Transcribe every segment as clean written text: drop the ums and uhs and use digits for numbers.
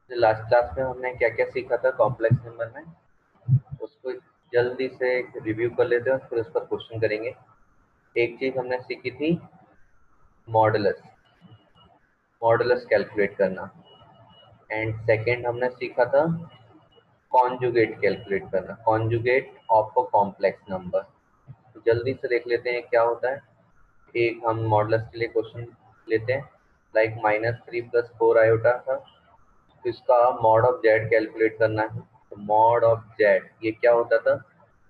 Last class में हमने क्या क्या सीखा था कॉम्प्लेक्स नंबर में, उसको जल्दी से रिव्यू कर लेते हैं और फिर उस पर क्वेश्चन करेंगे। एक चीज हमने सीखी थी मॉडुलस, मॉडुलस कैलकुलेट करना। एंड सेकंड हमने सीखा था कॉन्जुगेट कैलकुलेट करना, conjugate of a complex number. जल्दी से देख लेते हैं क्या होता है। एक हम मॉडुलस के लिए क्वेश्चन लेते हैं, लाइक -3 + 4 आयोटा था, तो इसका मॉड ऑफ जेड कैलकुलेट करना है। तो मॉड ऑफ जेड ये क्या होता था,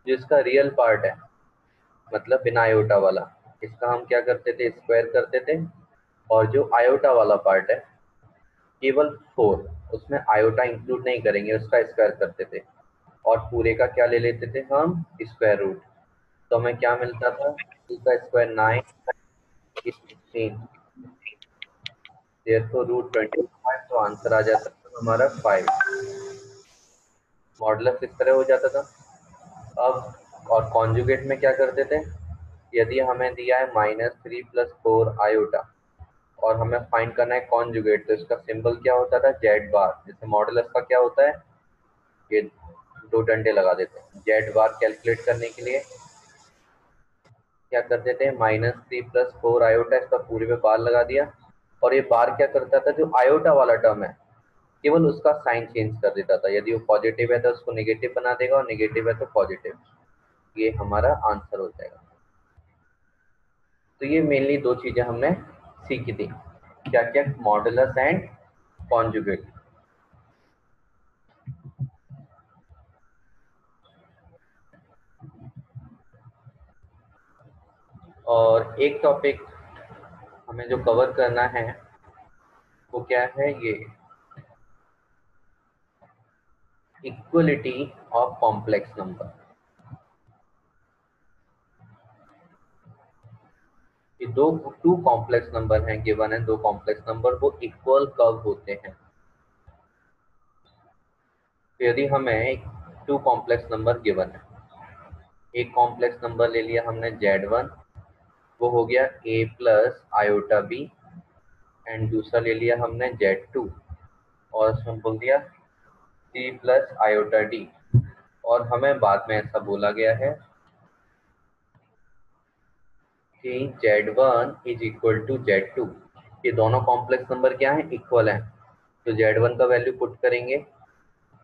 जो इसका रियल पार्ट है, मतलब बिना आयोटा वाला, इसका हम क्या करते थे, स्क्वायर करते थे। और जो आयोटा वाला पार्ट है केवल 4, उसमें आयोटा इंक्लूड नहीं करेंगे, उसका स्क्वायर करते थे। और पूरे का क्या ले लेते थे हम, स्क्वायर रूट। तो हमें क्या मिलता था, 2 का स्क्वायर 9, 16, देयरफॉर रूट 25। तो आंसर आ जाता था हमारा 5। मॉडुलस इस तरह हो जाता था। अब और कॉन्जुगेट में क्या करते थे, यदि हमें दिया है -3 + 4 आयोटा और हमें फाइंड करना है कॉन्जुगेट, तो इसका सिंबल क्या होता था, जेड बार। जैसे मॉडुलस का क्या होता है, ये 2 डंडे लगा देते हैं। जेड बार कैलकुलेट करने के लिए क्या करते थे, -3 + 4 आयोटा, इसका पूरे पे बार लगा दिया। और ये बार क्या करता था, जो आयोटा वाला टर्म है केवल उसका साइन चेंज कर देता था। यदि वो पॉजिटिव है तो उसको नेगेटिव बना देगा, और नेगेटिव है तो पॉजिटिव। ये हमारा आंसर हो जाएगा। तो ये मेनली 2 चीजें हमने सीखी थी, क्या क्या, मॉडुलस एंड कॉन्जुगेट। और एक टॉपिक हमें जो कवर करना है वो क्या है, ये इक्वलिटी ऑफ कॉम्प्लेक्स नंबर। ये टू कॉम्प्लेक्स नंबर हैं गिवन है, 2 कॉम्प्लेक्स नंबर वो इक्वल कब होते हैं। तो यदि हमें 2 कॉम्प्लेक्स नंबर गिवन है, एक कॉम्प्लेक्स नंबर ले लिया हमने Z1, वो हो गया a plus iota B, and दूसरा ले लिया हमने Z2 और उसमें बोल दिया c प्लस आयोटा डी। और हमें बाद में ऐसा बोला गया है कि Z1 is equal to Z2। ये दोनों कॉम्प्लेक्स नंबर क्या है, इक्वल हैं। तो Z1 का वैल्यू पुट करेंगे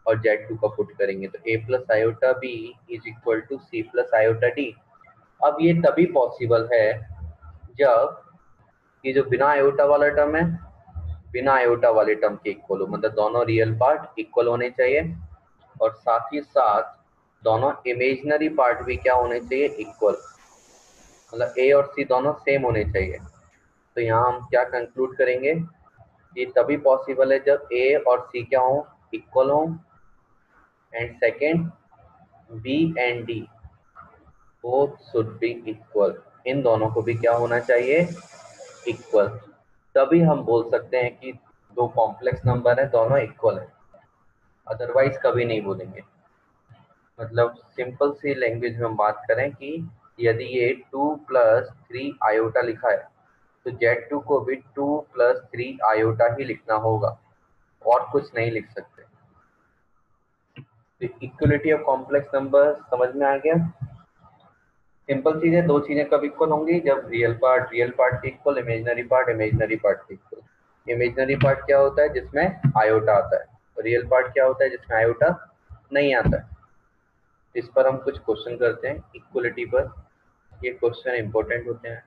और Z2 का पुट करेंगे, तो a plus iota B is equal to c plus iota D. अब ये तभी पॉसिबल है जब ये जो बिना आयोटा वाला टर्म है बिना आयोटा वाले टर्म के इक्वल हो, मतलब दोनों रियल पार्ट इक्वल होने चाहिए, और साथ ही साथ दोनों इमेजिनरी पार्ट भी क्या होने चाहिए, इक्वल। मतलब ए और सी दोनों सेम होने चाहिए। तो यहाँ हम क्या कंक्लूड करेंगे, ये तभी पॉसिबल है जब ए और सी क्या हो, इक्वल हो, and second B and D both should be equal. इन दोनों को भी क्या होना चाहिए, इक्वल। तभी हम बोल सकते हैं कि 2 कॉम्प्लेक्स नंबर है, दोनों इक्वल है, अदरवाइज कभी नहीं बोलेंगे। मतलब सिंपल सी लैंग्वेज में हम बात करें कि यदि ये 2 + 3 आयोटा लिखा है तो Z2 को भी 2 + 3 आयोटा ही लिखना होगा, और कुछ नहीं लिख सकते। तो इक्वलिटी ऑफ कॉम्प्लेक्स नंबर समझ में आ गया। सिंपल चीज है, 2 चीजें कब इक्वल होंगी, जब रियल पार्ट के इक्वल, इमेजिनरी पार्ट के इक्वल। इमेजिनरी पार्ट क्या होता है, जिसमें आयोटा आता है। रियल पार्ट क्या होता है, जिसमें आयोटा नहीं आता है। इस पर हम कुछ क्वेश्चन करते हैं इक्वलिटी पर, ये क्वेश्चन इंपॉर्टेंट होते हैं।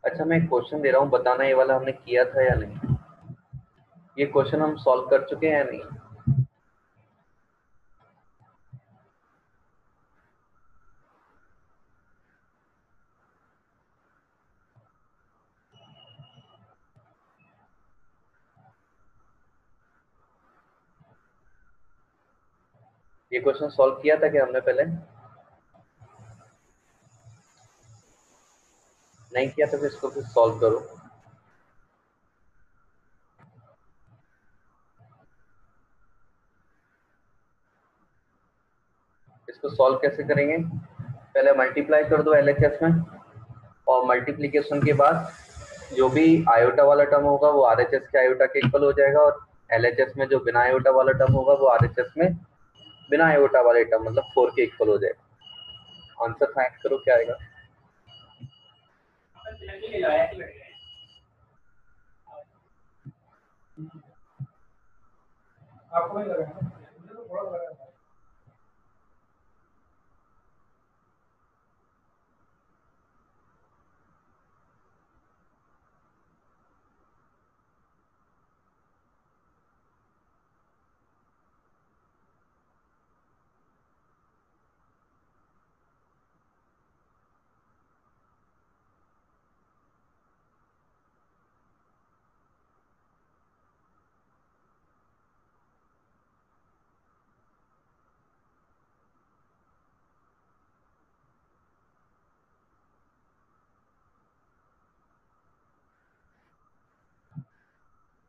अच्छा, मैं एक क्वेश्चन दे रहा हूँ, बताना ये वाला हमने किया था या नहीं। ये क्वेश्चन हम सॉल्व कर चुके हैं या नहीं। ये क्वेश्चन सॉल्व किया था क्या हमने पहले, नहीं किया तो फिर इसको फिर सॉल्व करो। इसको सॉल्व कैसे करेंगे, पहले मल्टीप्लाई कर दो LHS में, और मल्टीप्लीकेशन के बाद जो भी आयोटा वाला टर्म होगा वो आरएचएस के आयोटा के इक्वल हो जाएगा, और एलएचएस में जो बिना आयोटा वाला टर्म होगा वो आरएचएस में बिना आयोटा वाले टर्म मतलब 4 के इक्वल हो जाएगा। आंसर फाइंड करो क्या आएगा। आपको नहीं लगा ना, मुझे तो थोड़ा लगा।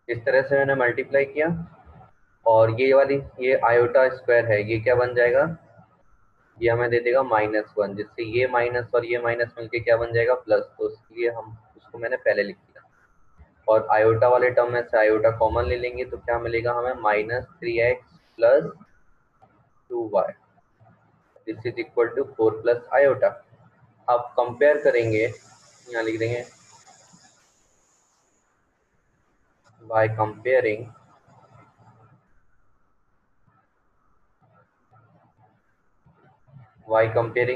इस तरह से मैंने मल्टीप्लाई किया, और ये वाली ये आयोटा स्क्वायर है, ये क्या बन जाएगा, ये हमें दे देगा -1, जिससे ये माइनस और ये माइनस मिलके क्या बन जाएगा, प्लस। तो इसलिए हम उसको मैंने पहले लिख दिया। और आयोटा वाले टर्म में से आयोटा कॉमन ले लेंगे तो क्या मिलेगा हमें, -3x plus 2y, this is equal to 4 plus iota. अब कंपेयर करेंगे, यहाँ लिख देंगे बाय कंपेयरिंग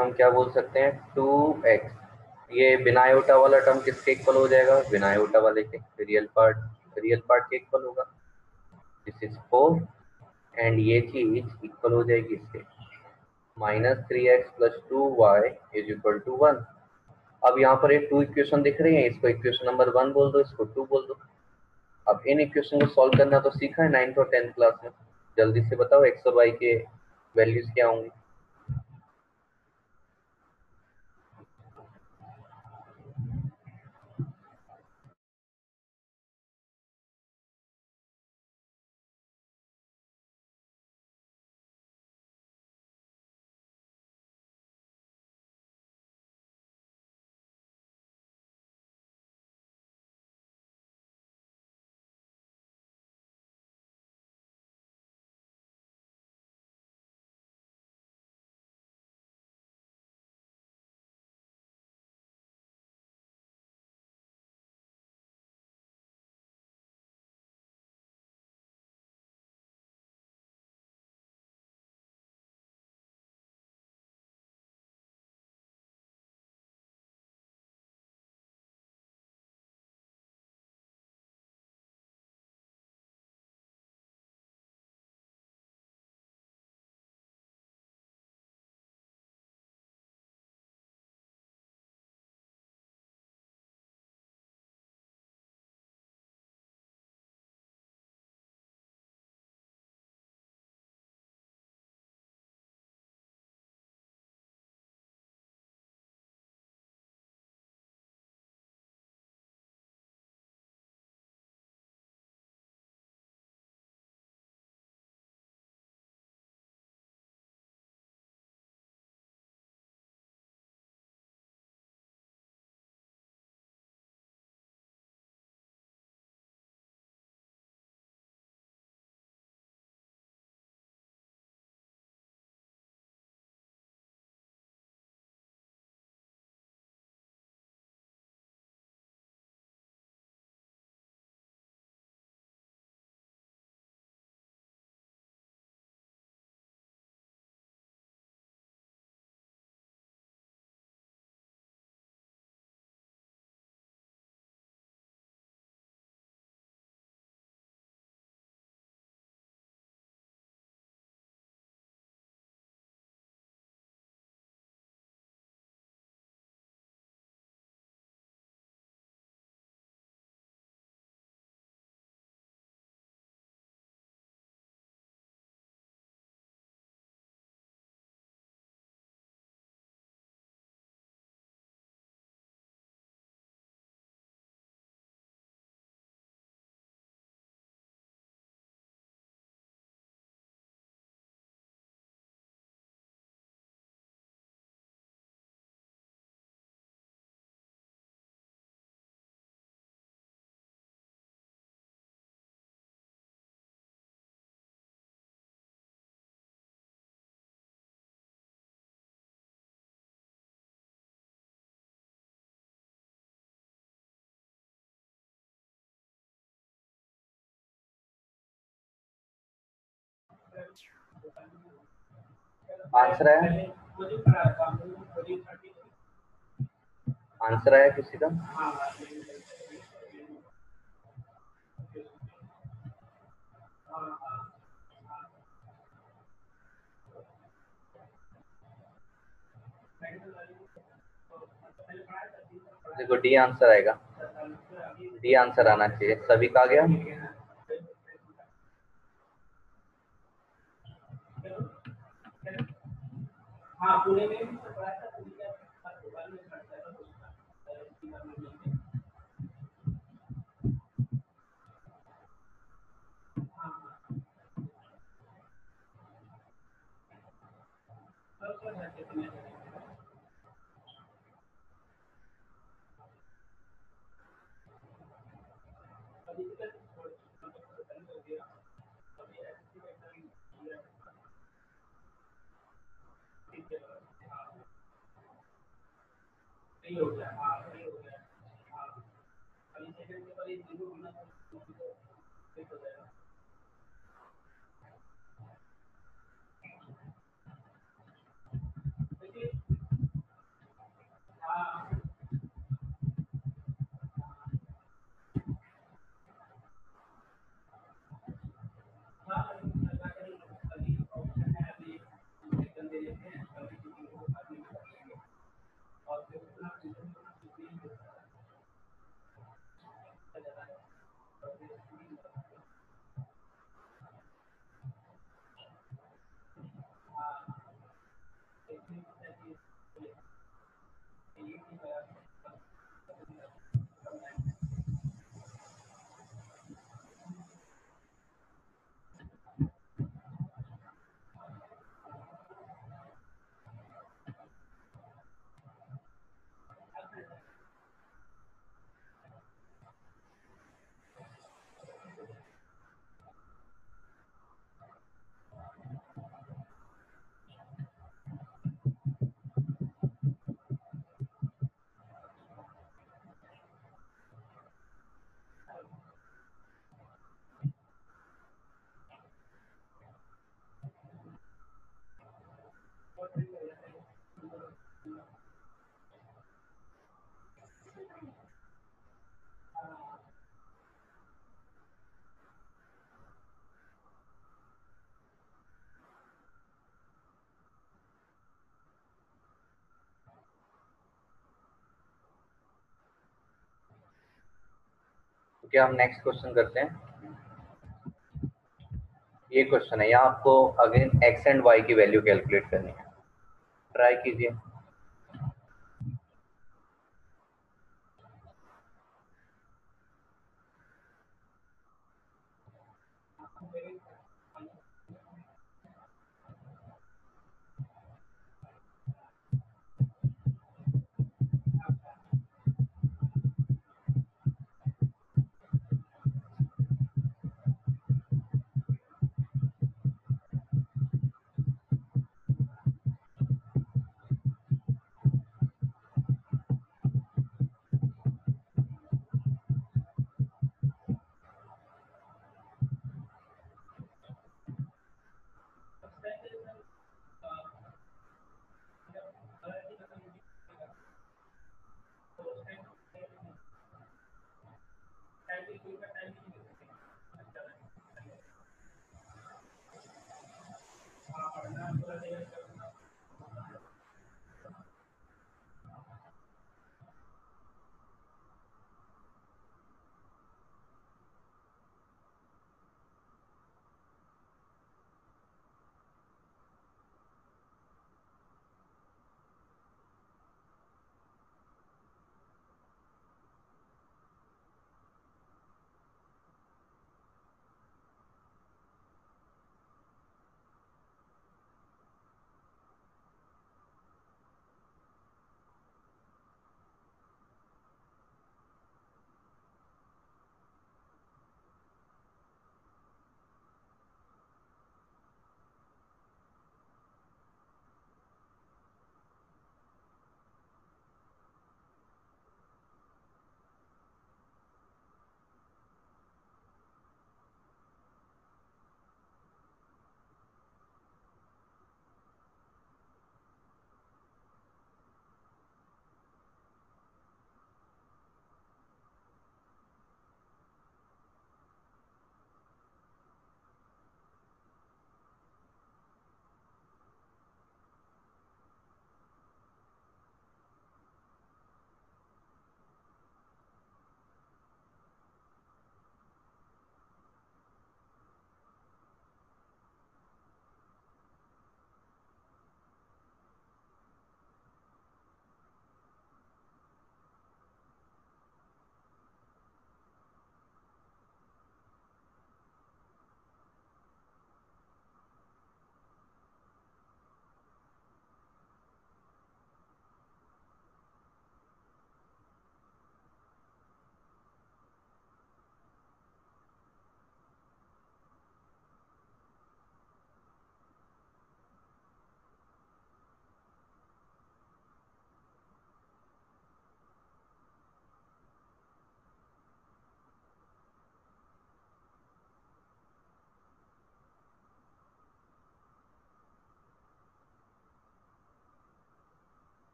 हम क्या बोल सकते हैं, 2x, ये बिना आयोटा वाला टर्म किसके इक्वल हो जाएगा, बिना आयोटा वाले के, रियल पार्ट के इक्वल होगा, दिस इज 4, एंड ये चीज इक्वल हो जाएगी इसके, -3x plus 2y is equal to 1। अब यहाँ पर एक 2 इक्वेशन दिख रही है, इसको इक्वेशन नंबर 1 बोल दो, इसको 2 बोल दो। अब इन इक्वेशन को सॉल्व करना तो सीखा है 9th और 10th क्लास में। जल्दी से बताओ x और y के वैल्यूज क्या होंगे। आंसर आया? आंसर आया किसी का? देखो डी आंसर आएगा, डी आंसर आना चाहिए। सभी का आ गया? तो क्या हम नेक्स्ट क्वेश्चन करते हैं? ये क्वेश्चन है, यहाँ आपको अगेन एक्स एंड वाई की वैल्यू कैलकुलेट करनी है। ट्राई कीजिए।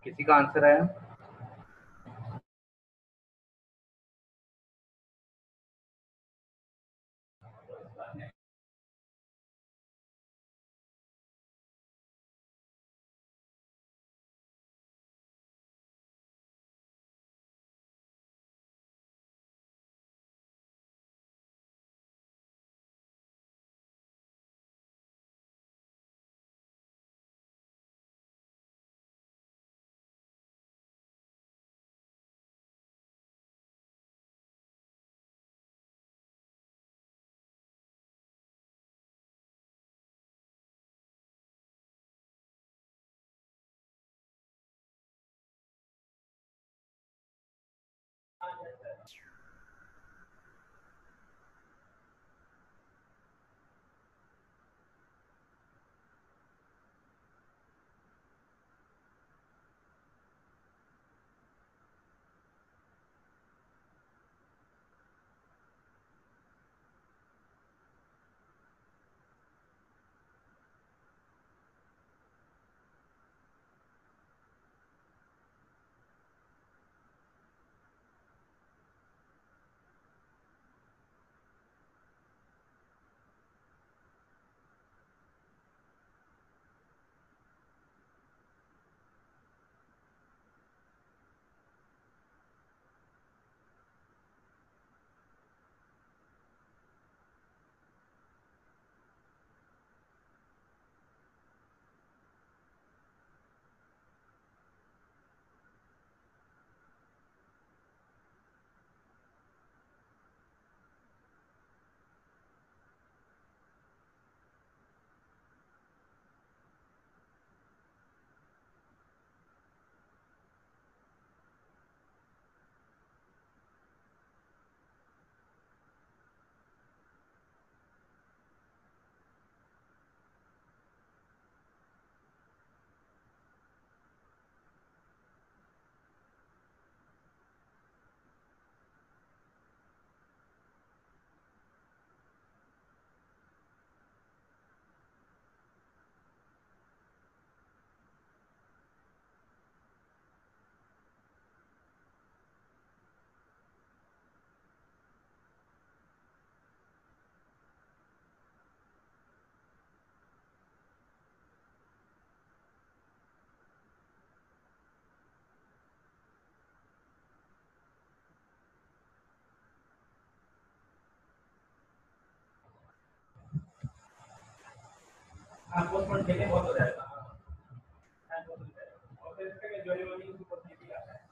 किसी का आंसर आया?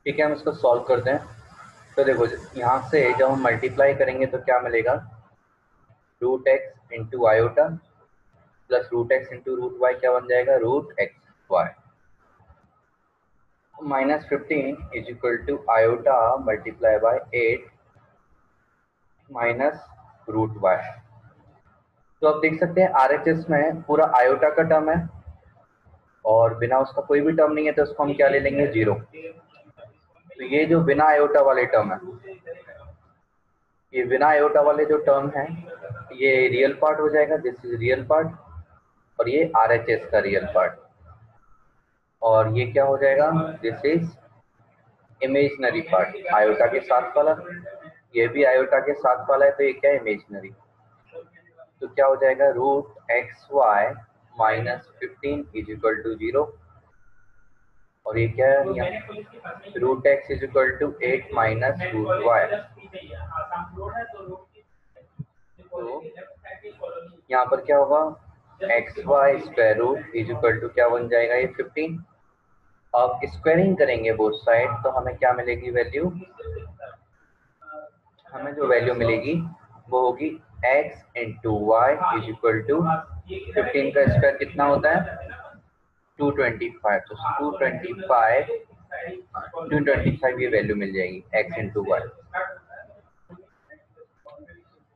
ठीक है, हम इसको सॉल्व करते हैं। तो देखो, यहाँ से जब हम मल्टीप्लाई करेंगे तो क्या मिलेगा, root X into iota plus root X into root Y क्या बन जाएगा, root X Y. -15 is equal to iota multiply by 8 minus root Y. तो आप देख सकते हैं आरएचएस में पूरा आयोटा का टर्म है और बिना उसका कोई भी टर्म नहीं है, तो उसको हम क्या ले लेंगे, 0। तो ये जो बिना आयोटा वाले टर्म है, ये बिना आयोटा वाले जो टर्म है, ये रियल पार्ट हो जाएगा, दिस इज रियल पार्ट, और ये आरएचएस का रियल पार्ट, और ये क्या हो जाएगा, this is imaginary part, iota के साथ वाला। ये भी आयोटा के साथ वाला है, तो ये क्या है, इमेजिनरी। तो क्या हो जाएगा, root X Y -15 is equal to 0, और ये क्या है, root X is equal to 8 minus root Y. तो यहाँ पर क्या होगा, X Y square root is equal to क्या बन जाएगा, ये 15। अब स्क्वायरिंग करेंगे बोथ साइड, तो हमें क्या मिलेगी वैल्यू, हमें जो वैल्यू मिलेगी वो होगी x into Y is equal to 15 का स्क्वायर कितना होता है, 225। तो 225 ये वैल्यू मिल जाएगी x इंटू वाई।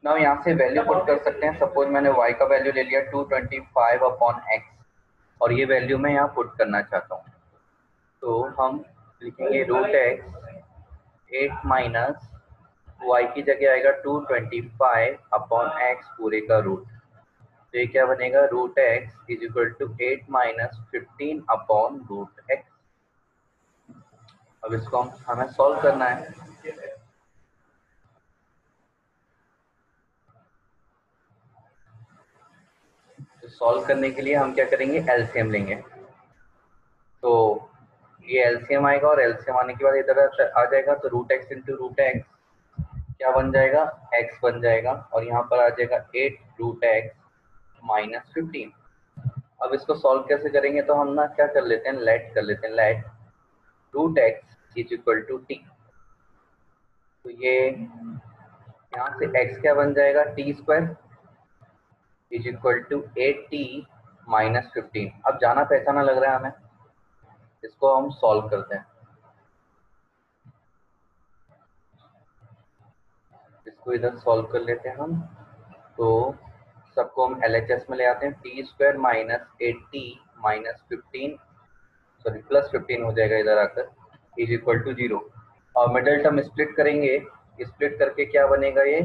ना यहाँ से वैल्यू पुट कर सकते हैं। सपोज मैंने y का वैल्यू ले लिया 225 अपॉन x, और ये वैल्यू मैं यहाँ पुट करना चाहता हूँ, तो हम लिखेंगे रूट एक्स 8 माइनस y की जगह आएगा 225 अपॉन x पूरे का रूट। तो ये क्या बनेगा, root X is equal to 8 minus 15 upon root X. अब इसको हमें सॉल्व करना है। तो सॉल्व करने के लिए हम क्या करेंगे, एलसीएम लेंगे। तो ये एलसीएम आएगा और एलसीएम आने के बाद इधर आ जाएगा, तो root X into root X क्या बन जाएगा, एक्स बन जाएगा, और यहाँ पर आ जाएगा 8 रूट एक्स माइनस 15। अब इसको सॉल्व कैसे करेंगे, तो हम ना क्या कर लेते हैं, लेट कर लेते हैं, let root X is equal to T. तो ये यहाँ से x क्या बन जाएगा, T square is equal to 8t minus 15। अब जाना पहचाना लग रहा है हमें, इसको हम सॉल्व करते हैं। इसको इधर सॉल्व कर लेते हैं हम। तो सबको हम LHS में ले आते हैं, T square minus 8t minus 15, sorry plus 15 हो जाएगा इधर आकर, इज इक्वल टू 0। और मिडल टर्म स्प्लिट करेंगे, स्प्लिट करके क्या बनेगा, ये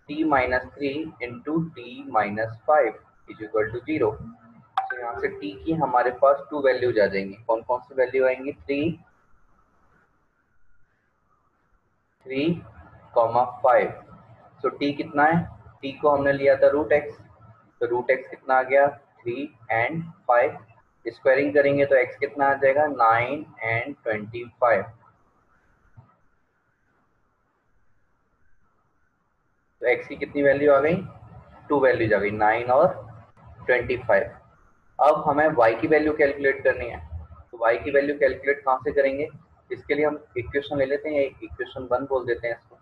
t minus 3 into T minus 5 is equal to 0। तो यहाँ से t की हमारे पास 2 वैल्यूज आ जाएंगी। कौन कौन सी वैल्यू आएंगी, 3, 5। तो t कितना है, t को हमने लिया था रूट एक्स, तो रूट एक्स कितना आ गया, 3 और 5। स्क्वायरिंग करेंगे तो x कितना आ जाएगा, 9 और 25। तो x की कितनी वैल्यू आ गई, 2 वैल्यूज आ गई, 9 और 25। अब हमें y की वैल्यू कैलकुलेट करनी है। तो y की वैल्यू कैलकुलेट कहाँ से करेंगे, इसके लिए हम इक्वेशन ले लेते हैं, इक्वेशन 1 बोल देते हैं इसको।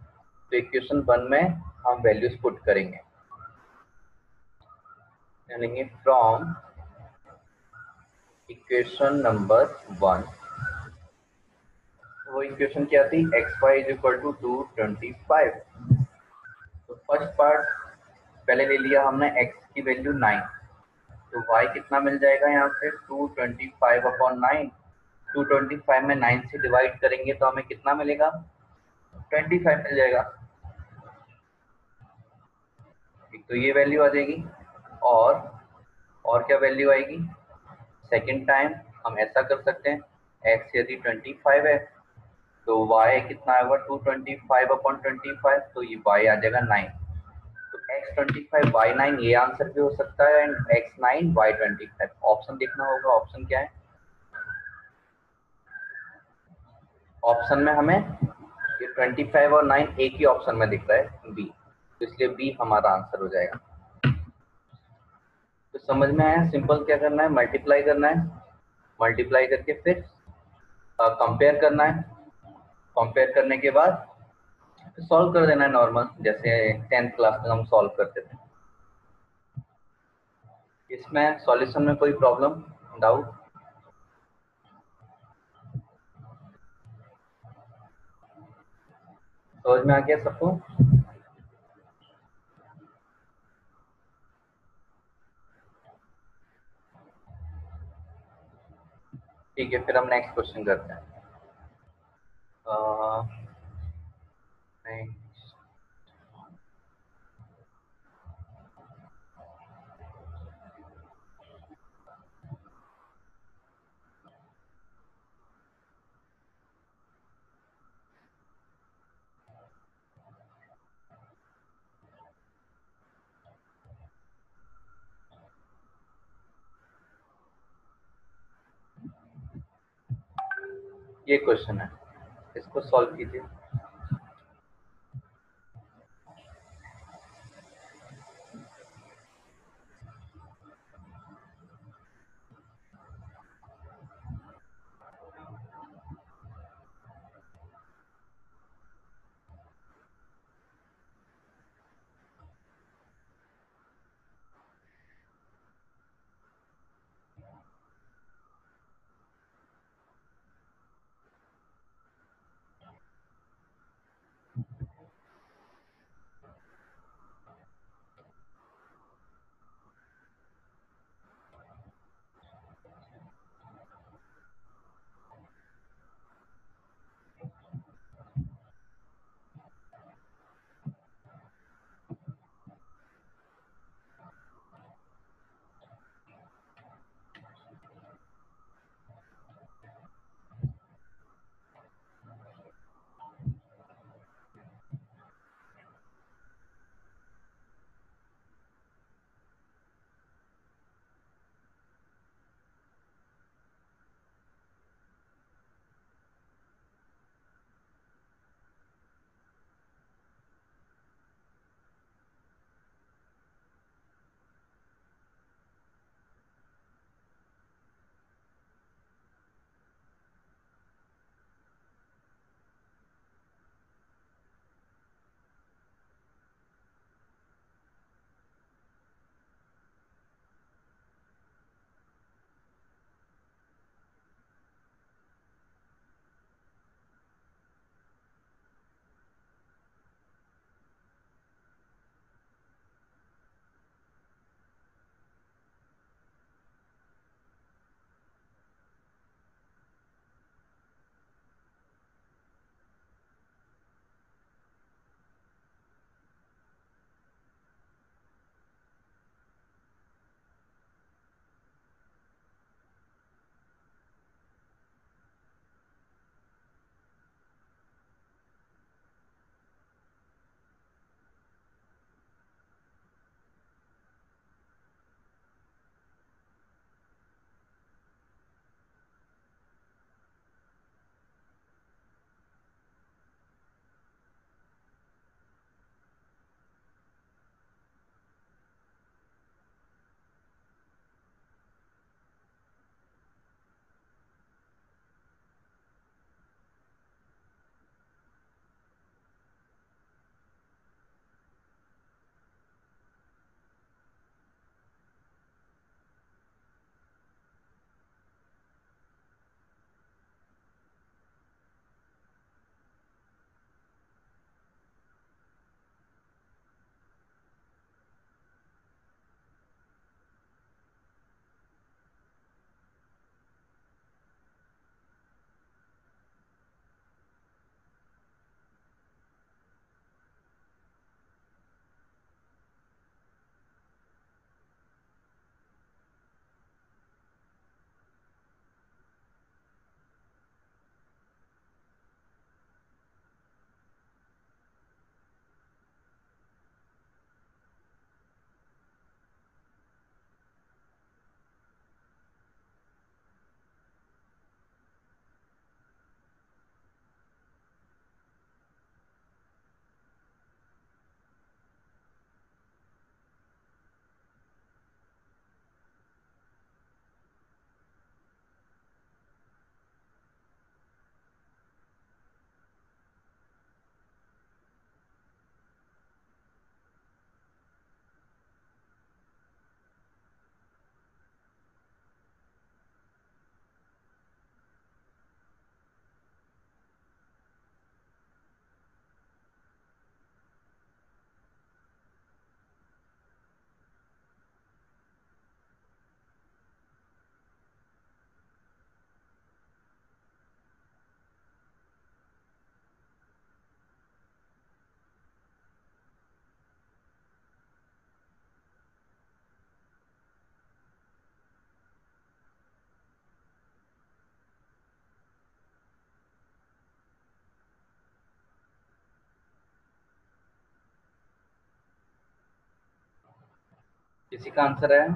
तो इक्वेशन 1 में हम वैल्यूज पुट करेंगे, यानी फ्रॉम इक्वेशन नंबर 1। वो इक्वेशन क्या थी, X Y is equal to 225। तो फर्स्ट पार्ट पहले ले लिया हमने, x की वैल्यू 9, तो y कितना मिल जाएगा यहाँ से, 225/9। 225 में 9 से डिवाइड करेंगे तो हमें कितना मिलेगा, 25 मिल जाएगा। एक तो ये वैल्यू आ जाएगी, और क्या वैल्यू आएगी, सेकेंड टाइम हम ऐसा कर सकते हैं, x यदि 25 है तो y कितना आएगा, 225/25, तो ये y आ जाएगा 9। तो x25 y9 ये आंसर भी हो सकता है, एंड x9 y25। ऑप्शन देखना होगा, ऑप्शन क्या है, ऑप्शन में हमें ये 25 और 9 एक ही ऑप्शन में दिख रहा है, बी, तो इसलिए बी हमारा आंसर हो जाएगा। तो समझ में आया, सिंपल क्या करना है, मल्टीप्लाई करना है, मल्टीप्लाई करके फिर कंपेयर करना है, कंपेयर करने के बाद सॉल्व कर देना है नॉर्मल, जैसे 10th क्लास में हम सॉल्व करते थे। इसमें सॉल्यूशन में कोई प्रॉब्लम, डाउट, समझ में आ गया सबको। ठीक है, फिर हम नेक्स्ट क्वेश्चन करते हैं। नेक्स्ट ये क्वेश्चन है, इसको सॉल्व कीजिए। किसी का आंसर है?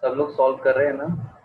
सब लोग सॉल्व कर रहे हैं ना?